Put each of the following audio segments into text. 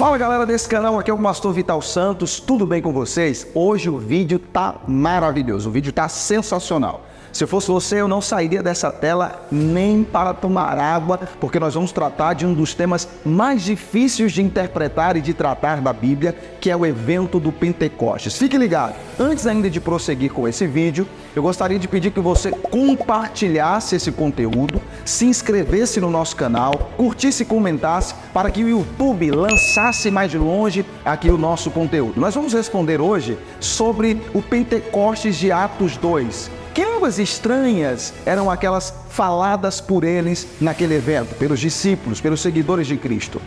Fala galera desse canal, aqui é o Pastor Vital Santos, tudo bem com vocês? Hoje o vídeo tá maravilhoso, o vídeo tá sensacional. Se eu fosse você, eu não sairia dessa tela nem para tomar água, porque nós vamos tratar de um dos temas mais difíceis de interpretar e de tratar da Bíblia, que é o evento do Pentecostes. Fique ligado! Antes ainda de prosseguir com esse vídeo, eu gostaria de pedir que você compartilhasse esse conteúdo, se inscrevesse no nosso canal, curtisse e comentasse, para que o YouTube lançasse mais de longe aqui o nosso conteúdo. Nós vamos responder hoje sobre o Pentecostes de Atos 2. Que línguas estranhas eram aquelas faladas por eles naquele evento, pelos discípulos, pelos seguidores de Cristo?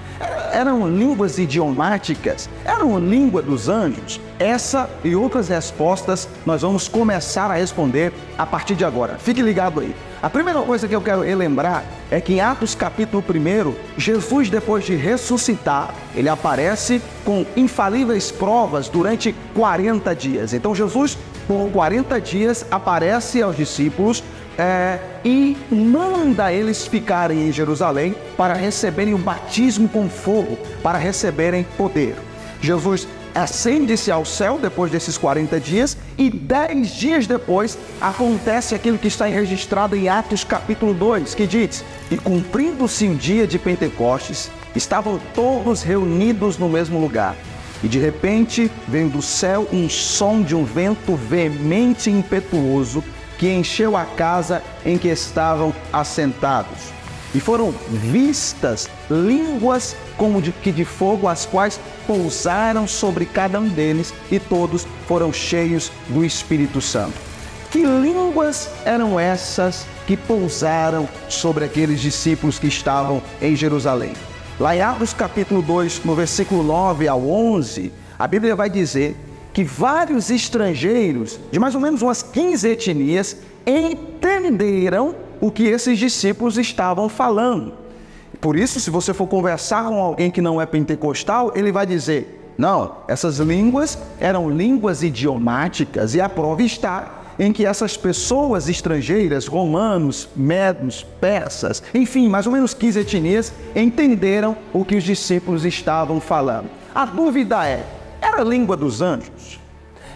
Eram línguas idiomáticas? Eram língua dos anjos? Essa e outras respostas nós vamos começar a responder a partir de agora. Fique ligado aí. A primeira coisa que eu quero relembrar é que em Atos capítulo 1, Jesus, depois de ressuscitar, ele aparece com infalíveis provas durante 40 dias. Então Jesus, por 40 dias, aparece aos discípulos e manda eles ficarem em Jerusalém para receberem o batismo com fogo, para receberem poder. Jesus ascende-se ao céu depois desses 40 dias e 10 dias depois acontece aquilo que está registrado em Atos capítulo 2, que diz: e cumprindo-se o dia de Pentecostes, estavam todos reunidos no mesmo lugar. E de repente veio do céu um som de um vento veemente e impetuoso que encheu a casa em que estavam assentados. E foram vistas línguas como de fogo, as quais pousaram sobre cada um deles, e todos foram cheios do Espírito Santo. Que línguas eram essas que pousaram sobre aqueles discípulos que estavam em Jerusalém? Lá em Atos capítulo 2, no versículo 9 ao 11, a Bíblia vai dizer que vários estrangeiros, de mais ou menos umas 15 etnias, entenderam o que esses discípulos estavam falando. Por isso, se você for conversar com alguém que não é pentecostal, ele vai dizer: não, essas línguas eram línguas idiomáticas, e a prova está em que essas pessoas estrangeiras, romanos, medos, persas, enfim, mais ou menos 15 etnias, entenderam o que os discípulos estavam falando. A dúvida é: era a língua dos anjos?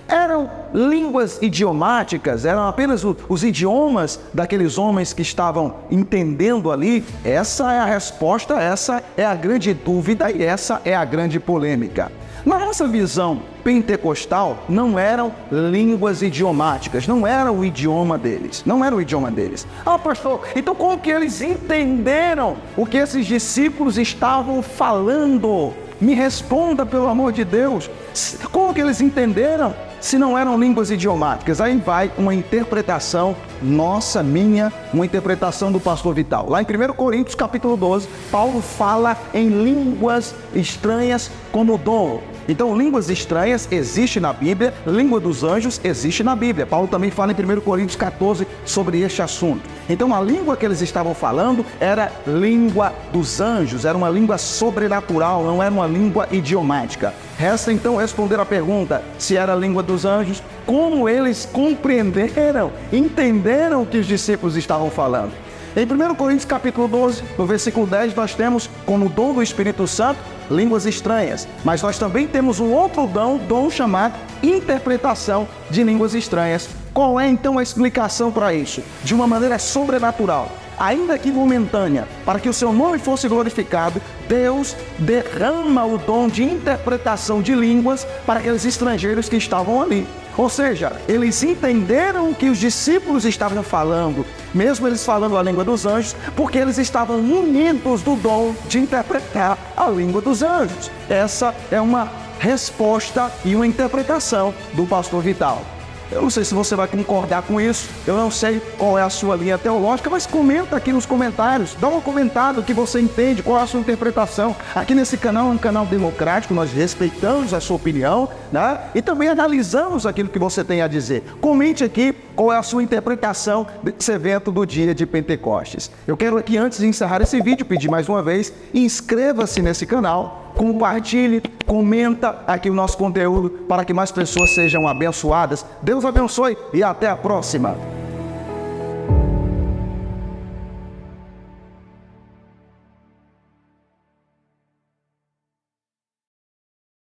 Eram línguas idiomáticas? Eram apenas os idiomas daqueles homens que estavam entendendo ali? Essa é a resposta, essa é a grande dúvida e essa é a grande polêmica. Na nossa visão pentecostal, não eram línguas idiomáticas, não era o idioma deles, não era o idioma deles. Ah, pastor, então como que eles entenderam o que esses discípulos estavam falando? Me responda, pelo amor de Deus. Como que eles entenderam se não eram línguas idiomáticas? Aí vai uma interpretação nossa, minha, uma interpretação do pastor Vital. Lá em 1 Coríntios capítulo 12, Paulo fala em línguas estranhas como dom. Então, línguas estranhas existe na Bíblia, língua dos anjos existe na Bíblia. Paulo também fala em 1 Coríntios 14 sobre este assunto. Então, a língua que eles estavam falando era língua dos anjos, era uma língua sobrenatural, não era uma língua idiomática. Resta então responder a pergunta: se era a língua dos anjos, como eles compreenderam, entenderam o que os discípulos estavam falando? Em 1 Coríntios capítulo 12, no versículo 10, nós temos como dom do Espírito Santo línguas estranhas, mas nós também temos um outro dom chamado interpretação de línguas estranhas. Qual é então a explicação para isso? De uma maneira sobrenatural, ainda que momentânea, para que o seu nome fosse glorificado, Deus derrama o dom de interpretação de línguas para aqueles estrangeiros que estavam ali. Ou seja, eles entenderam o que os discípulos estavam falando, mesmo eles falando a língua dos anjos, porque eles estavam munidos do dom de interpretar a língua dos anjos. Essa é uma resposta e uma interpretação do pastor Vital. Eu não sei se você vai concordar com isso, eu não sei qual é a sua linha teológica, mas comenta aqui nos comentários, dá uma comentada o que você entende, qual é a sua interpretação. Aqui nesse canal é um canal democrático, nós respeitamos a sua opinião, né? E também analisamos aquilo que você tem a dizer. Comente aqui qual é a sua interpretação desse evento do dia de Pentecostes. Eu quero aqui, antes de encerrar esse vídeo, pedir mais uma vez: inscreva-se nesse canal, compartilhe, comenta aqui o nosso conteúdo para que mais pessoas sejam abençoadas. Deus abençoe e até a próxima.